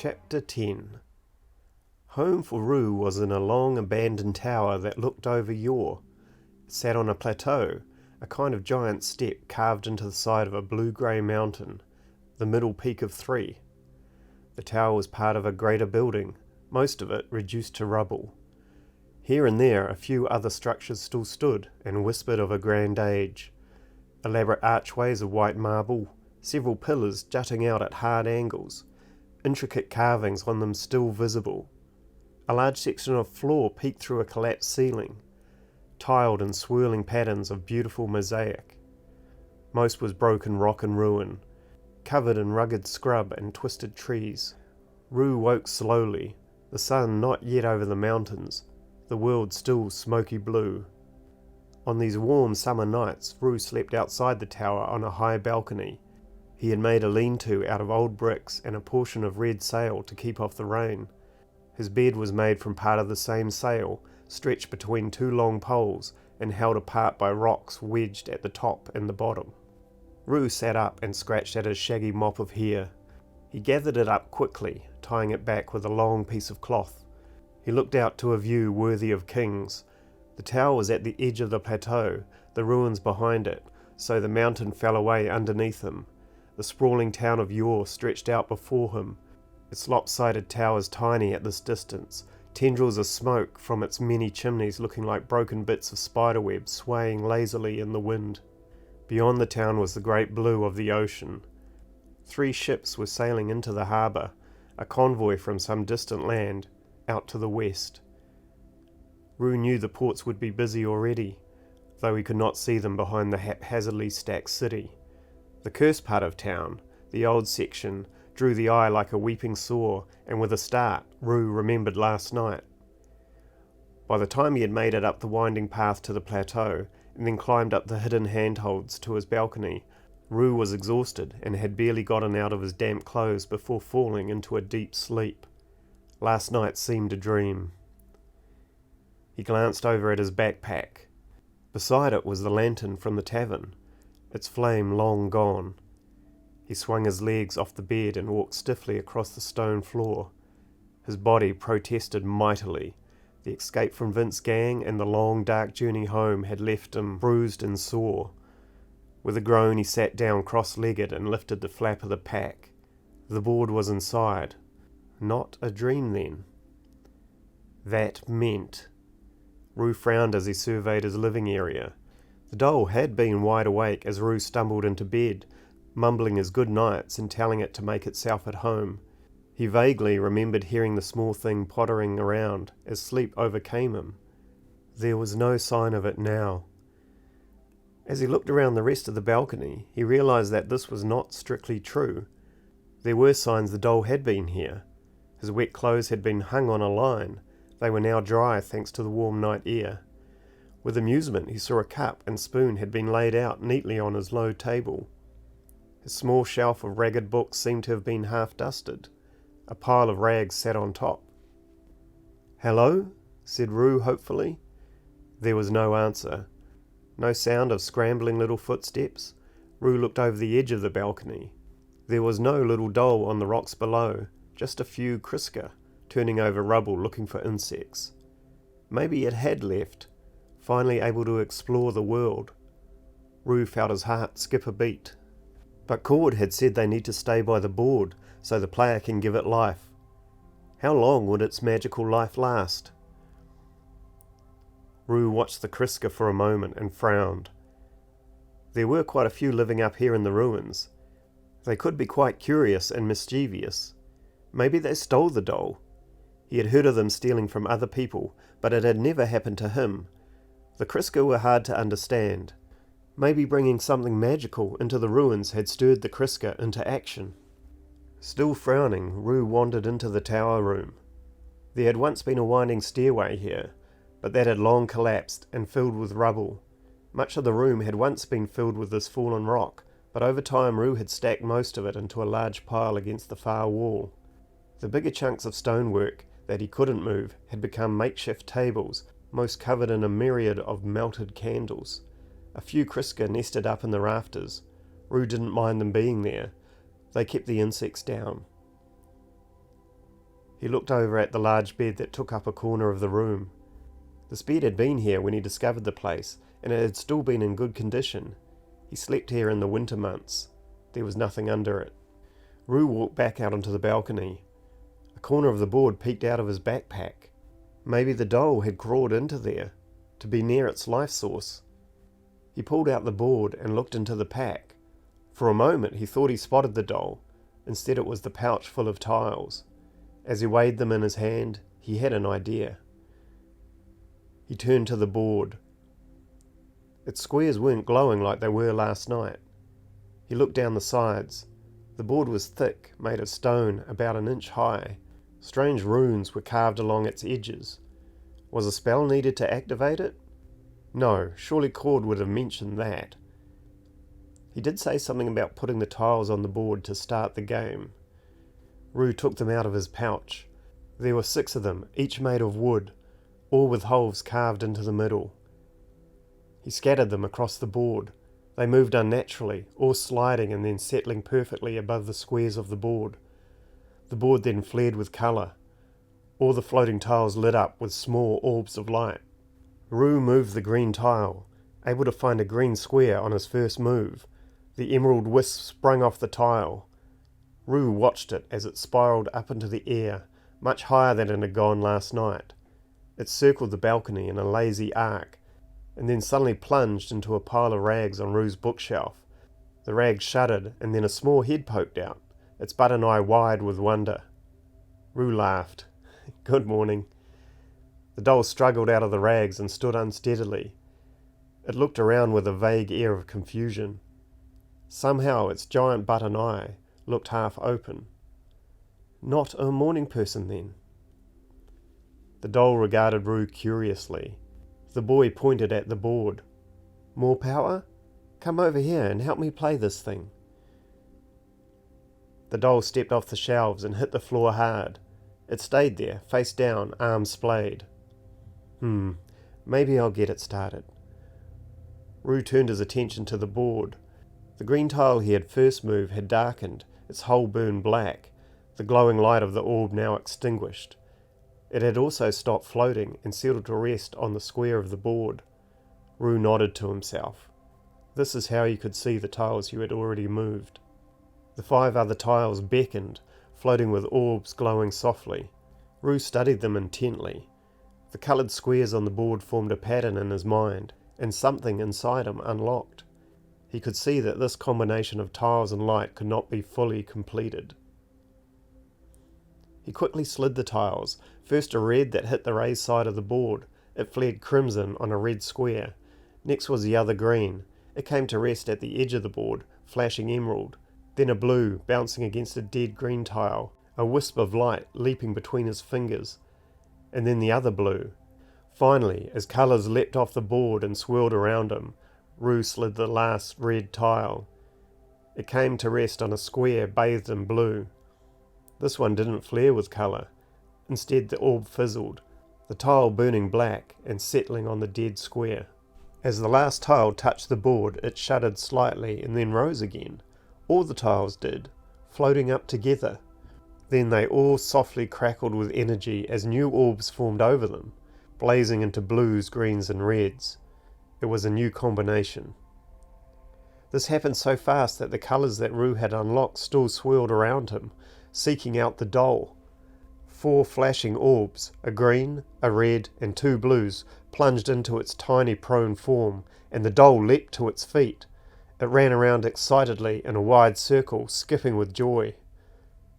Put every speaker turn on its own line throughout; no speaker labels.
Chapter 10. Home for Rue was in a long abandoned tower that looked over Yor. It sat on a plateau, a kind of giant step carved into the side of a blue-grey mountain, the middle peak of three. The tower was part of a greater building, most of it reduced to rubble. Here and there a few other structures still stood and whispered of a grand age. Elaborate archways of white marble, several pillars jutting out at hard angles, intricate carvings on them still visible. A large section of floor peeked through a collapsed ceiling, tiled in swirling patterns of beautiful mosaic. Most was broken rock and ruin, covered in rugged scrub and twisted trees. Rue woke slowly, the sun not yet over the mountains, the world still smoky blue. On these warm summer nights, Rue slept outside the tower on a high balcony. He had made a lean-to out of old bricks and a portion of red sail to keep off the rain. His bed was made from part of the same sail, stretched between two long poles and held apart by rocks wedged at the top and the bottom. Rue sat up and scratched at his shaggy mop of hair. He gathered it up quickly, tying it back with a long piece of cloth. He looked out to a view worthy of kings. The tower was at the edge of the plateau, the ruins behind it, so the mountain fell away underneath him. The sprawling town of Yor stretched out before him, its lopsided towers tiny at this distance, tendrils of smoke from its many chimneys looking like broken bits of spiderweb swaying lazily in the wind. Beyond the town was the great blue of the ocean. 3 ships were sailing into the harbour, a convoy from some distant land, out to the west. Rue knew the ports would be busy already, though he could not see them behind the haphazardly stacked city. The cursed part of town, the old section, drew the eye like a weeping sore, and with a start, Rue remembered last night. By the time he had made it up the winding path to the plateau, and then climbed up the hidden handholds to his balcony, Rue was exhausted and had barely gotten out of his damp clothes before falling into a deep sleep. Last night seemed a dream. He glanced over at his backpack. Beside it was the lantern from the tavern, its flame long gone. He swung his legs off the bed and walked stiffly across the stone floor. His body protested mightily. The escape from Vince's gang and the long dark journey home had left him bruised and sore. With a groan he sat down cross-legged and lifted the flap of the pack. The board was inside. Not a dream then. That meant... Rue frowned as he surveyed his living area. The doll had been wide awake as Rue stumbled into bed, mumbling his good nights and telling it to make itself at home. He vaguely remembered hearing the small thing pottering around as sleep overcame him. There was no sign of it now. As he looked around the rest of the balcony, he realized that this was not strictly true. There were signs the doll had been here. His wet clothes had been hung on a line. They were now dry thanks to the warm night air. With amusement he saw a cup and spoon had been laid out neatly on his low table. His small shelf of ragged books seemed to have been half dusted. A pile of rags sat on top. "Hello?" said Rue hopefully. There was no answer. No sound of scrambling little footsteps. Rue looked over the edge of the balcony. There was no little doll on the rocks below, just a few Kriska, turning over rubble looking for insects. Maybe it had left, finally able to explore the world. Rue felt his heart skip a beat. But Cord had said they need to stay by the board so the player can give it life. How long would its magical life last? Rue watched the Kriska for a moment and frowned. There were quite a few living up here in the ruins. They could be quite curious and mischievous. Maybe they stole the doll. He had heard of them stealing from other people, but it had never happened to him. The Kriska were hard to understand. Maybe bringing something magical into the ruins had stirred the Kriska into action. Still frowning, Rue wandered into the tower room. There had once been a winding stairway here, but that had long collapsed and filled with rubble. Much of the room had once been filled with this fallen rock, but over time Rue had stacked most of it into a large pile against the far wall. The bigger chunks of stonework that he couldn't move had become makeshift tables, most covered in a myriad of melted candles. A few Kriska nested up in the rafters. Rue didn't mind them being there. They kept the insects down. He looked over at the large bed that took up a corner of the room. This bed had been here when he discovered the place, and it had still been in good condition. He slept here in the winter months. There was nothing under it. Roo walked back out onto the balcony. A corner of the board peeked out of his backpack. Maybe the doll had crawled into there, to be near its life source. He pulled out the board and looked into the pack. For a moment he thought he spotted the doll. Instead it was the pouch full of tiles. As he weighed them in his hand, he had an idea. He turned to the board. Its squares weren't glowing like they were last night. He looked down the sides. The board was thick, made of stone, about an inch high. Strange runes were carved along its edges. Was a spell needed to activate it? No, surely Cord would have mentioned that. He did say something about putting the tiles on the board to start the game. Roo took them out of his pouch. There were 6 of them, each made of wood, all with holes carved into the middle. He scattered them across the board. They moved unnaturally, all sliding and then settling perfectly above the squares of the board. The board then flared with colour. All the floating tiles lit up with small orbs of light. Roo moved the green tile, able to find a green square on his first move. The emerald wisp sprung off the tile. Roo watched it as it spiralled up into the air, much higher than it had gone last night. It circled the balcony in a lazy arc, and then suddenly plunged into a pile of rags on Roo's bookshelf. The rags shuddered, and then a small head poked out, its button eye wide with wonder. Roo laughed. Good morning. The doll struggled out of the rags and stood unsteadily. It looked around with a vague air of confusion. Somehow its giant button eye looked half open. Not a morning person then. The doll regarded Roo curiously. The boy pointed at the board. More power? Come over here and help me play this thing. The doll stepped off the shelves and hit the floor hard. It stayed there, face down, arms splayed. Maybe I'll get it started. Roo turned his attention to the board. The green tile he had first moved had darkened, its hull burned black, the glowing light of the orb now extinguished. It had also stopped floating and settled to rest on the square of the board. Roo nodded to himself. This is how you could see the tiles you had already moved. The 5 other tiles beckoned, floating with orbs glowing softly. Roo studied them intently. The coloured squares on the board formed a pattern in his mind, and something inside him unlocked. He could see that this combination of tiles and light could not be fully completed. He quickly slid the tiles, first a red that hit the raised side of the board. It flared crimson on a red square. Next was the other green. It came to rest at the edge of the board, flashing emerald. Then a blue, bouncing against a dead green tile, a wisp of light leaping between his fingers. And then the other blue. Finally, as colours leapt off the board and swirled around him, Roo slid the last red tile. It came to rest on a square bathed in blue. This one didn't flare with colour. Instead the orb fizzled, the tile burning black and settling on the dead square. As the last tile touched the board, it shuddered slightly and then rose again. All the tiles did, floating up together. Then they all softly crackled with energy as new orbs formed over them, blazing into blues, greens and reds. It was a new combination. This happened so fast that the colours that Roo had unlocked still swirled around him, seeking out the doll. 4 flashing orbs, a green, a red and 2 blues, plunged into its tiny prone form, and the doll leapt to its feet. It ran around excitedly in a wide circle, skipping with joy.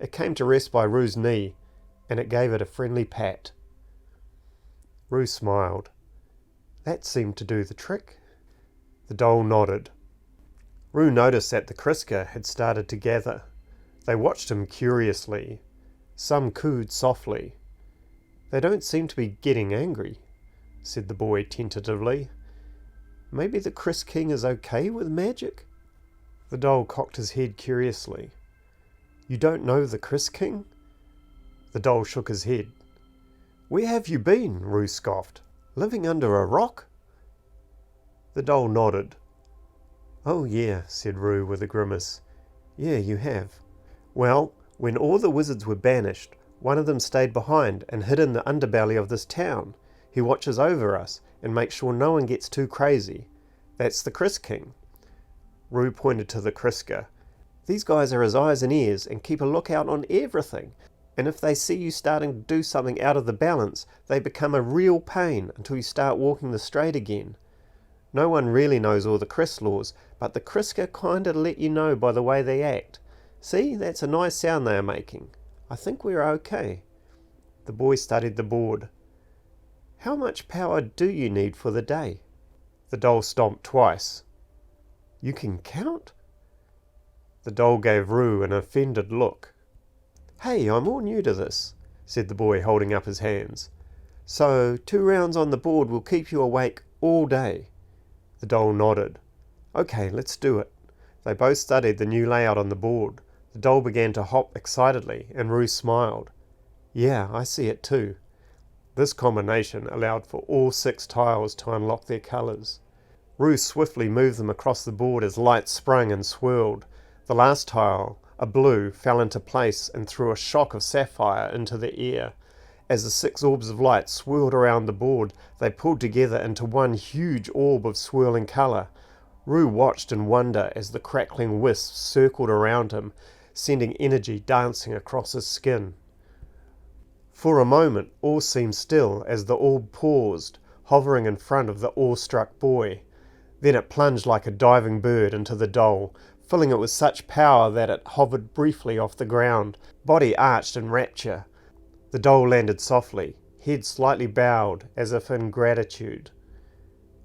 It came to rest by Roo's knee, and it gave it a friendly pat. Roo smiled. That seemed to do the trick. The doll nodded. Roo noticed that the Kriska had started to gather. They watched him curiously. Some cooed softly. They don't seem to be getting angry, said the boy tentatively. Maybe the Kriss King is okay with magic? The doll cocked his head curiously. You don't know the Kriss King? The doll shook his head. Where have you been? Roo scoffed. Living under a rock? The doll nodded. Oh yeah, said Roo with a grimace. Yeah, you have. Well, when all the wizards were banished, One of them stayed behind and hid in the underbelly of this town. He watches over us and makes sure no one gets too crazy. That's the Chris King." Roo pointed to the Kriska. "These guys are his eyes and ears and keep a lookout on everything. And if they see you starting to do something out of the balance, they become a real pain until you start walking the straight again. No one really knows all the Chris laws, but the Kriska kinda let you know by the way they act. See, that's a nice sound they are making. I think we're okay." The boy studied the board. "How much power do you need for the day?" The doll stomped twice. "You can count?" The doll gave Roo an offended look. "Hey, I'm all new to this," said the boy, holding up his hands. "So 2 rounds on the board will keep you awake all day." The doll nodded. "Okay, let's do it." They both studied the new layout on the board. The doll began to hop excitedly, and Roo smiled. "Yeah, I see it too." This combination allowed for all 6 tiles to unlock their colours. Roo swiftly moved them across the board as lights sprung and swirled. The last tile, a blue, fell into place and threw a shock of sapphire into the air. As the 6 orbs of light swirled around the board, they pulled together into one huge orb of swirling colour. Roo watched in wonder as the crackling wisps circled around him, sending energy dancing across his skin. For a moment, all seemed still as the orb paused, hovering in front of the awestruck boy. Then it plunged like a diving bird into the doll, filling it with such power that it hovered briefly off the ground, body arched in rapture. The doll landed softly, head slightly bowed as if in gratitude.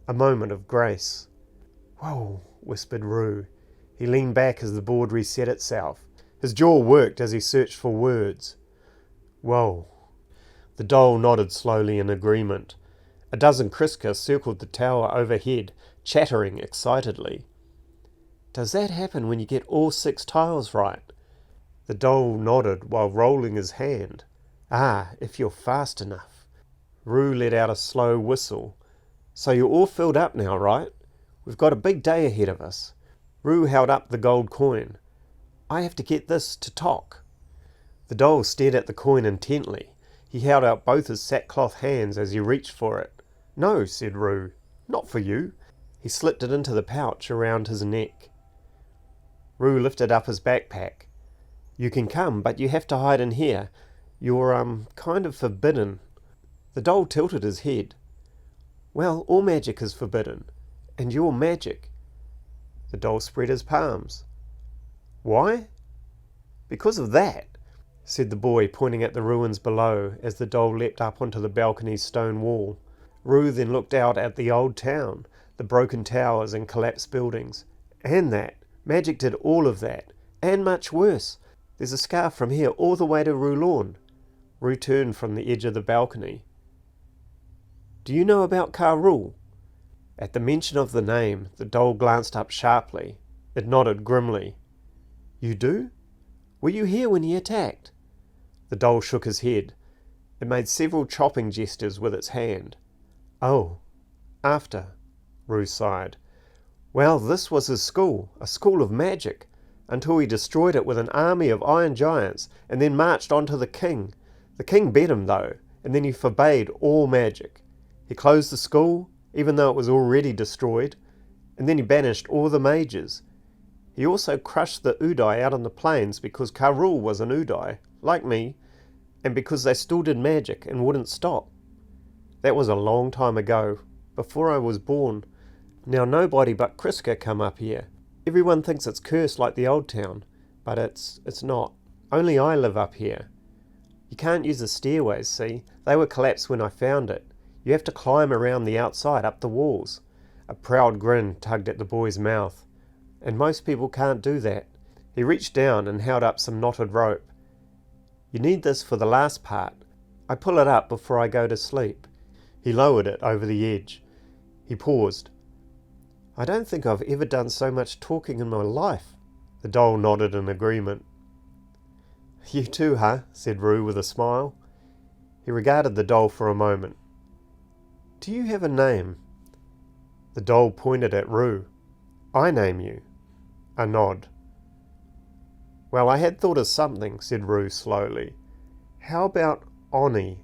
A moment of grace. "Whoa," whispered Roo. He leaned back as the board reset itself. His jaw worked as he searched for words. "Whoa." The doll nodded slowly in agreement. A dozen Kriska circled the tower overhead, chattering excitedly. "Does that happen when you get all 6 tiles right?" The doll nodded while rolling his hand. "Ah, if you're fast enough." Roo let out a slow whistle. "So you're all filled up now, right? We've got a big day ahead of us." Roo held up the gold coin. "I have to get this to Tok." The doll stared at the coin intently. He held out both his sackcloth hands as he reached for it. "No," said Roo, "not for you." He slipped it into the pouch around his neck. Roo lifted up his backpack. "You can come, but you have to hide in here. You're, kind of forbidden." The doll tilted his head. "Well, all magic is forbidden. And you're magic." The doll spread his palms. "Why?" "Because of that," said the boy, pointing at the ruins below as the doll leapt up onto the balcony's stone wall. Roo then looked out at the old town, the broken towers and collapsed buildings. "And that. Magic did all of that. And much worse. There's a scar from here all the way to Rulorn." Roo turned from the edge of the balcony. "Do you know about Karul?" At the mention of the name, the doll glanced up sharply. It nodded grimly. "You do? Were you here when he attacked?" The doll shook his head. It made several chopping gestures with its hand. "Oh, after," Roo sighed. "Well, this was his school, a school of magic, until he destroyed it with an army of iron giants and then marched on to the king. The king beat him, though, and then he forbade all magic. He closed the school, even though it was already destroyed, and then he banished all the mages. He also crushed the Udai out on the plains because Karul was an Udai, like me, and because they still did magic and wouldn't stop. That was a long time ago, before I was born. Now nobody but Kriska come up here. Everyone thinks it's cursed like the old town, but it's not. Only I live up here. You can't use the stairways, see? They were collapsed when I found it. You have to climb around the outside up the walls." A proud grin tugged at the boy's mouth. "And most people can't do that." He reached down and held up some knotted rope. "You need this for the last part. I pull it up before I go to sleep." He lowered it over the edge. He paused. "I don't think I've ever done so much talking in my life." The doll nodded in agreement. "You too, huh?" said Roo with a smile. He regarded the doll for a moment. "Do you have a name?" The doll pointed at Roo. "I name you." A nod. "Well, I had thought of something," said Roo slowly. How about Oni?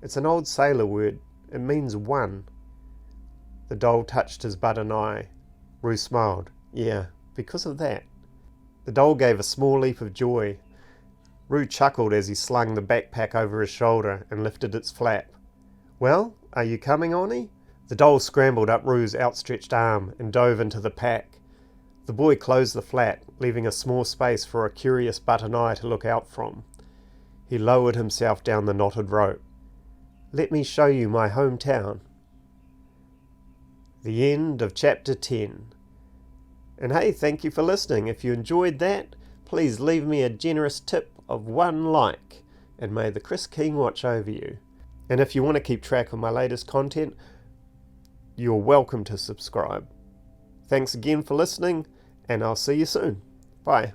It's an old sailor word. It means one. The doll touched his button eye. Roo smiled. Yeah, because of that. The doll gave a small leap of joy. Roo chuckled as he slung the backpack over his shoulder and lifted its flap. Well, are you coming, Oni? The doll scrambled up Roo's outstretched arm and dove into the pack. The boy closed the flap, leaving a small space for a curious button eye to look out from. He lowered himself down the knotted rope. Let me show you my hometown. The end of chapter 10. And hey, thank you for listening. If you enjoyed that, please leave me a generous tip of 1 like, and may the Chris King watch over you. And if you want to keep track of my latest content, you're welcome to subscribe. Thanks again for listening, and I'll see you soon. Bye.